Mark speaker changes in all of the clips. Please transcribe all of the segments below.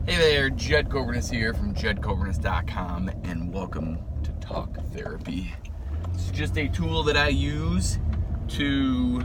Speaker 1: Hey there, Jed Coburnus here from jedcoburnus.com, and welcome to Talk Therapy. It's just a tool that I use to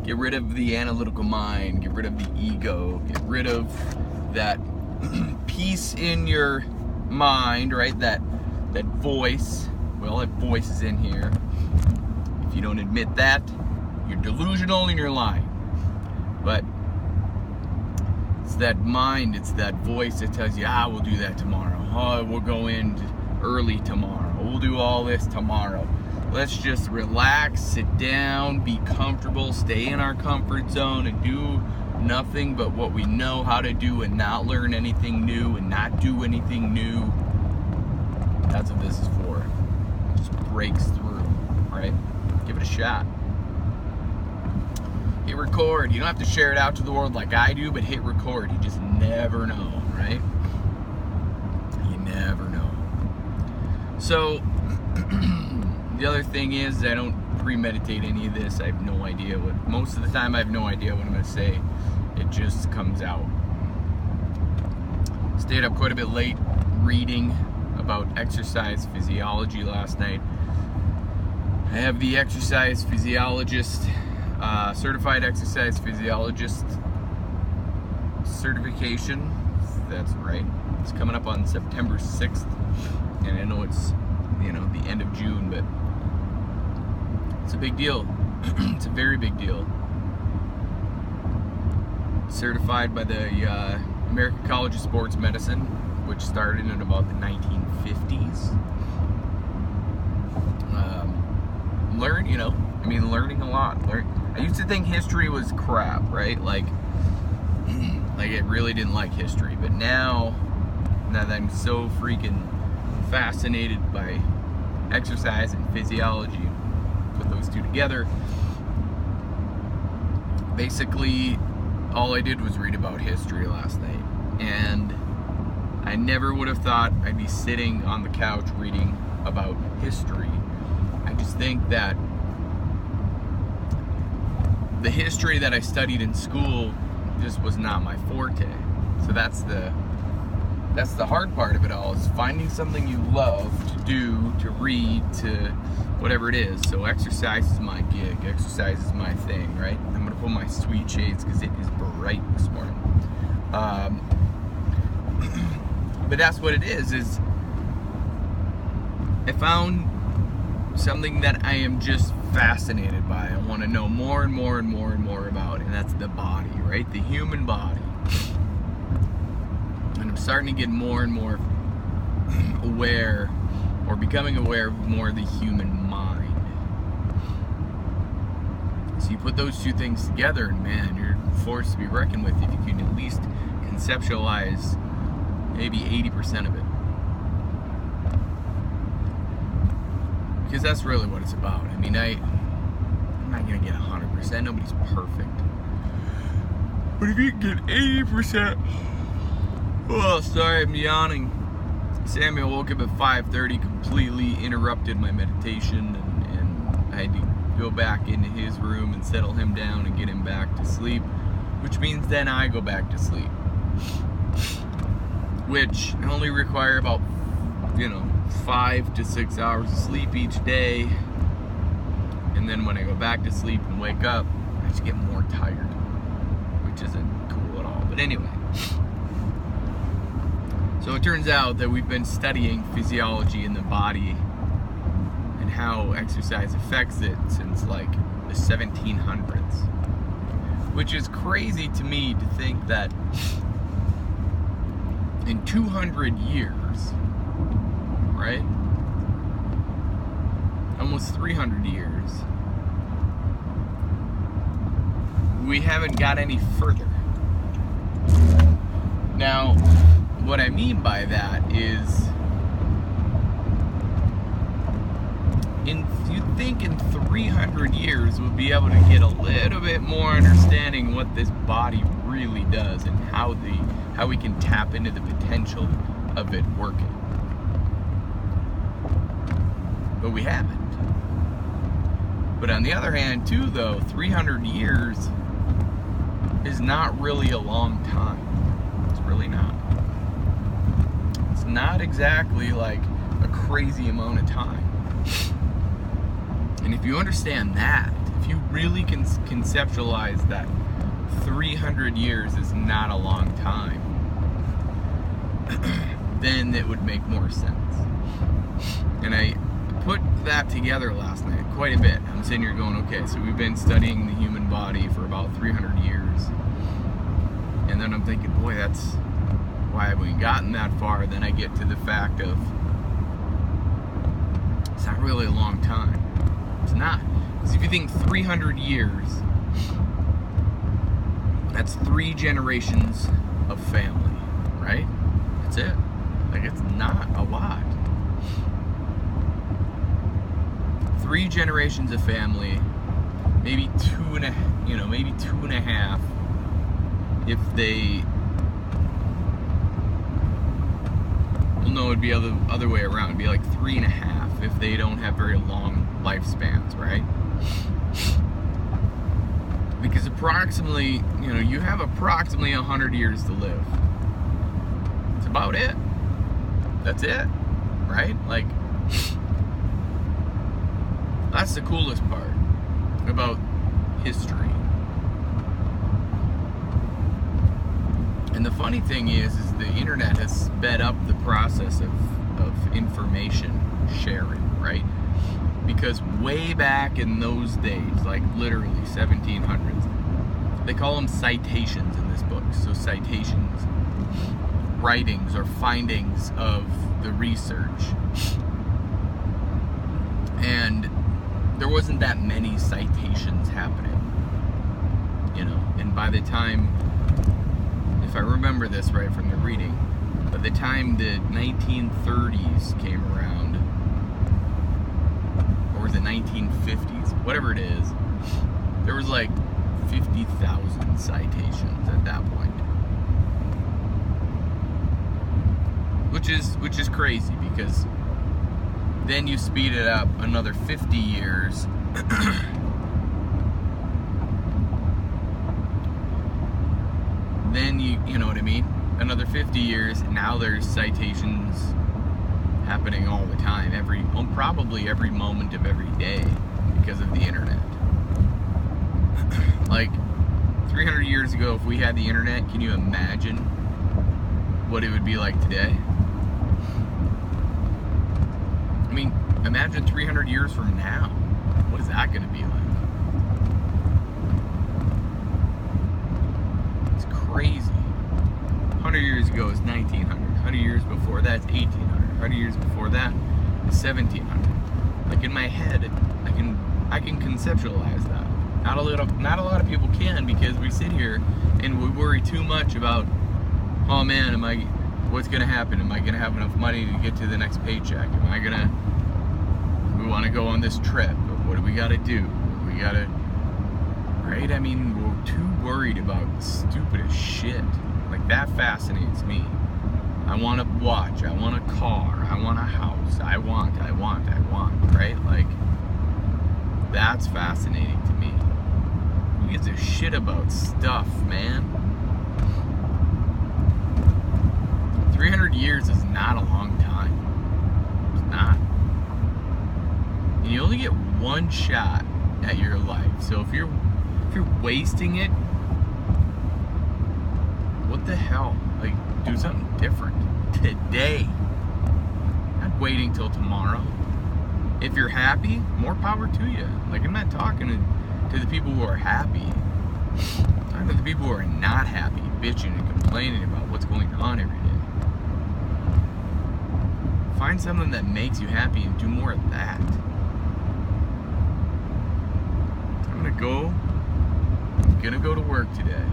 Speaker 1: get rid of the analytical mind, get rid of the ego, get rid of that piece in your mind, right? That voice. We all have voices in here. If you don't admit that, you're delusional and you're lying. But it's that mind, it's that voice that tells you, we'll do that tomorrow. Oh, we'll go in early tomorrow. We'll do all this tomorrow. Let's just relax, sit down, be comfortable, stay in our comfort zone and do nothing but what we know how to do and not learn anything new and not do anything new. That's what this is for. It just breaks through, right? Give it a shot. Hit record. You don't have to share it out to the world like I do, but hit record. You just never know, right? You never know. So, the other thing is, I don't premeditate any of this. I have no idea most of the time I have no idea what I'm going to say. It just comes out. Stayed up quite a bit late reading about exercise physiology last night. I have the exercise physiologist, certified exercise physiologist certification. That's right. It's coming up on September 6th. And I know it's, the end of June, but it's a big deal. It's a very big deal. Certified by the American College of Sports Medicine, which started in about the 1950s. Learning a lot. I used to think history was crap, right? Like I really didn't like history. But now that I'm so freaking fascinated by exercise and physiology, put those two together, basically all I did was read about history last night. And I never would have thought I'd be sitting on the couch reading about history. I just think that the history that I studied in school just was not my forte. So that's the hard part of it all, is finding something you love to do, to read, to whatever it is. So exercise is my gig. Exercise is my thing, right? I'm gonna put my sweet shades because it is bright this morning. But that's what it is I found something that I am just fascinated by. I want to know more and more and more and more about, and that's the body, right? The human body. And I'm starting to get more and more aware, or becoming aware of more of the human mind. So you put those two things together, and man, you're a force to be reckoned with if you can at least conceptualize maybe 80% of it. Because that's really what it's about. I'm not going to get 100%. Nobody's perfect. But if you can get 80%... Oh, sorry, I'm yawning. Samuel woke up at 5:30, completely interrupted my meditation, and I had to go back into his room and settle him down and get him back to sleep, which means then I go back to sleep. Which I only require about 5 to 6 hours of sleep each day, and then when I go back to sleep and wake up, I just get more tired, which isn't cool at all. But anyway, so it turns out that we've been studying physiology in the body and how exercise affects it since like the 1700s, which is crazy to me to think that in 200 years, right? Almost 300 years. We haven't got any further. Now, what I mean by that is, you think in 300 years we'll be able to get a little bit more understanding what this body really does and how we can tap into the potential of it working. But we haven't. But on the other hand, too, though, 300 years is not really a long time. It's really not. It's not exactly like a crazy amount of time. And if you understand that, if you really can conceptualize that 300 years is not a long time, then it would make more sense. And I put that together last night quite a bit. I'm sitting here going, okay, so we've been studying the human body for about 300 years. And then I'm thinking, boy, that's why have we gotten that far? Then I get to the fact of it's not really a long time. It's not. Because if you think 300 years, that's 3 generations of family, right? That's it. Like, it's not a lot. 3 generations of family, maybe maybe two and a half, if they, well, no, it'd be other way around. It'd be like 3.5 if they don't have very long lifespans, right? Because approximately, you have approximately 100 years to live. That's about it. That's it, right? Like, that's the coolest part about history. And the funny thing is the internet has sped up the process of information sharing, right? Because way back in those days, like literally 1700s, they call them citations in this book. So citations, writings or findings of the research. And there wasn't that many citations happening, and by the time, if I remember this right from the reading, by the time the 1930s came around, or was it 1950s, whatever it is, there was like 50,000 citations at that point. Which is crazy, because then you speed it up another 50 years. Then you know what I mean? Another 50 years, and now there's citations happening all the time, probably every moment of every day, because of the internet. Like 300 years ago, if we had the internet, can you imagine what it would be like today? I mean, imagine 300 years from now. What is that going to be like? It's crazy. 100 years ago is 1900. 100 years before that is 1800. 100 years before that is 1700. Like, in my head, I can conceptualize that. Not a lot of people can, because we sit here and we worry too much about, oh man, what's going to happen? Am I going to have enough money to get to the next paycheck? We want to go on this trip. What do we got to do? Right? I mean, we're too worried about stupid as shit. Like, that fascinates me. I want a watch. I want a car. I want a house. I want, right? Like, that's fascinating to me. Who gives a shit about stuff, man? 300 years is not a long time. It's not. And you only get one shot at your life. So if you're wasting it, what the hell? Like, do something different today. Not waiting till tomorrow. If you're happy, more power to you. Like, I'm not talking to the people who are happy. I'm talking to the people who are not happy, bitching and complaining about what's going on every day. Find something that makes you happy and do more of that. I'm gonna go to work today.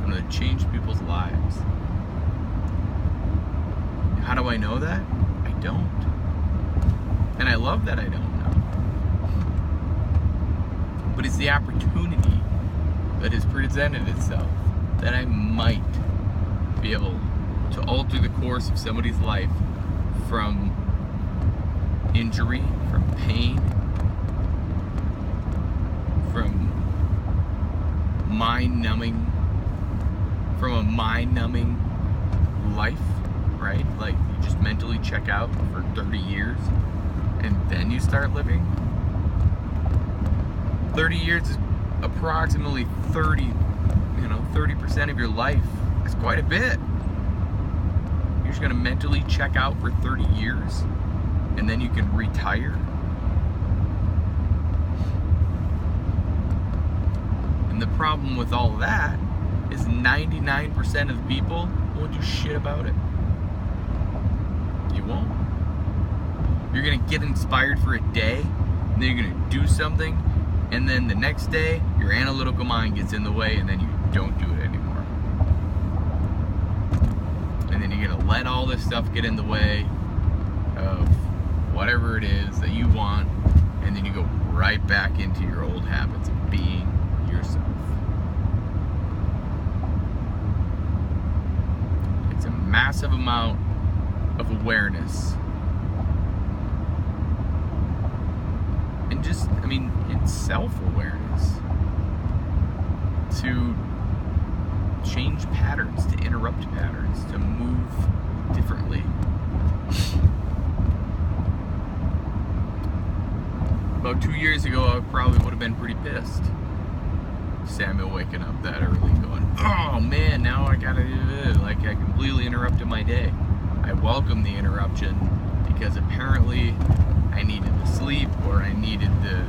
Speaker 1: I'm gonna change people's lives. How do I know that? I don't. And I love that I don't know. But it's the opportunity that has presented itself that I might be able to alter the course of somebody's life from injury, from pain, from mind-numbing, from a mind-numbing life, right? Like you just mentally check out for 30 years and then you start living. 30 years is approximately 30% of your life. It's quite a bit. You're just gonna mentally check out for 30 years and then you can retire. And the problem with all that is 99% of the people won't do shit about it. You won't. You're gonna get inspired for a day, and then you're gonna do something, and then the next day, your analytical mind gets in the way, and then you don't do it anymore. And then you're gonna let all this stuff get in the way of whatever it is that you want, and then you go right back into your old habits of being yourself. It's a massive amount of awareness. And just, it's self-awareness to change patterns, to interrupt patterns, to move differently. About 2 years ago, I probably would have been pretty pissed. Samuel waking up that early going, oh man, now I gotta do it. Like I completely interrupted my day. I welcome the interruption because apparently I needed to sleep or I needed to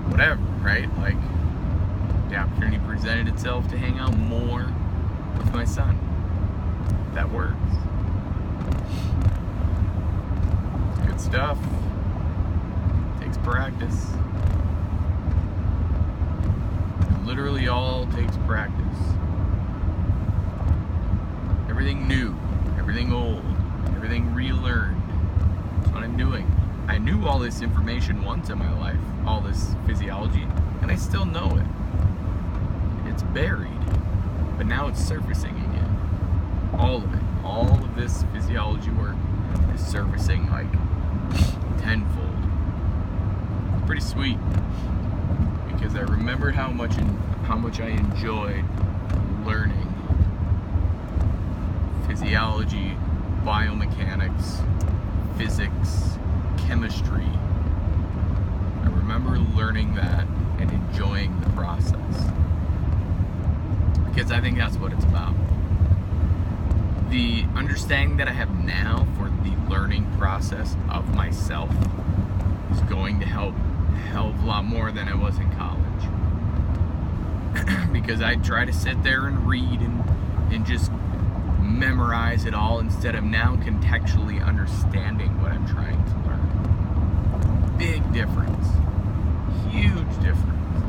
Speaker 1: whatever, right? Like the opportunity presented itself to hang out more with my son. That works. Good stuff. Takes practice. It literally all takes practice. Everything new, everything old, everything relearned. That's what I'm doing. I knew all this information once in my life, all this physiology, and I still know it. It's buried, but now it's surfacing again. All of it. All of this physiology work is surfacing like tenfold. It's pretty sweet because I remembered how much I enjoyed learning physiology, biomechanics, physics, chemistry. I remember learning that and enjoying the process because I think that's what it's about. The understanding that I have now for the learning process of myself is going to help a hell of a lot more than it was in college. Because I try to sit there and read and just memorize it all instead of now contextually understanding what I'm trying to learn. Big difference. Huge difference.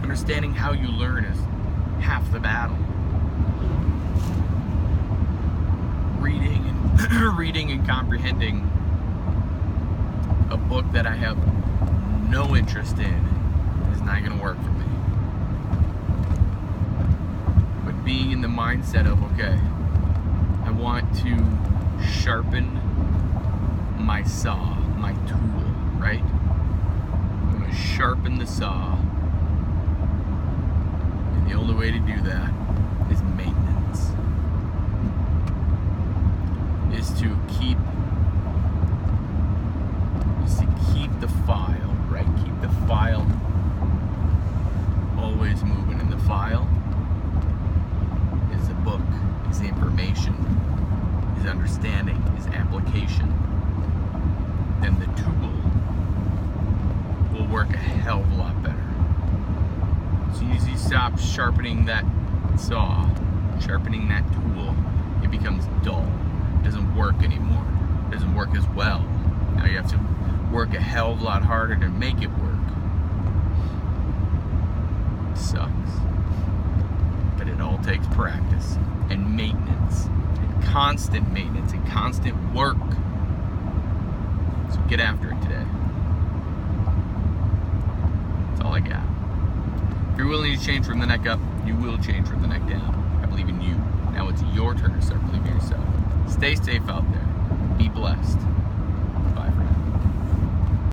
Speaker 1: Understanding how you learn is half the battle. Reading and comprehending a book that I have no interest in is not going to work for me. But being in the mindset of, okay, I want to sharpen my saw, my tool, right? I'm going to sharpen the saw. And the only way to do that is maintenance. Is to keep the file, right? Keep the file always moving. And the file is the book, is the information, is understanding, is application. Then the tool will work a hell of a lot better. As soon as you stop sharpening that saw, sharpening that tool, it becomes dull. It doesn't work anymore. It doesn't work as well. Now you have to work a hell of a lot harder to make it work. It sucks. But it all takes practice and maintenance and constant maintenance and constant work. So get after it today. That's all I got. If you're willing to change from the neck up, you will change from the neck down. I believe in you. Now it's your turn to start believing in yourself. Stay safe out there. Be blessed.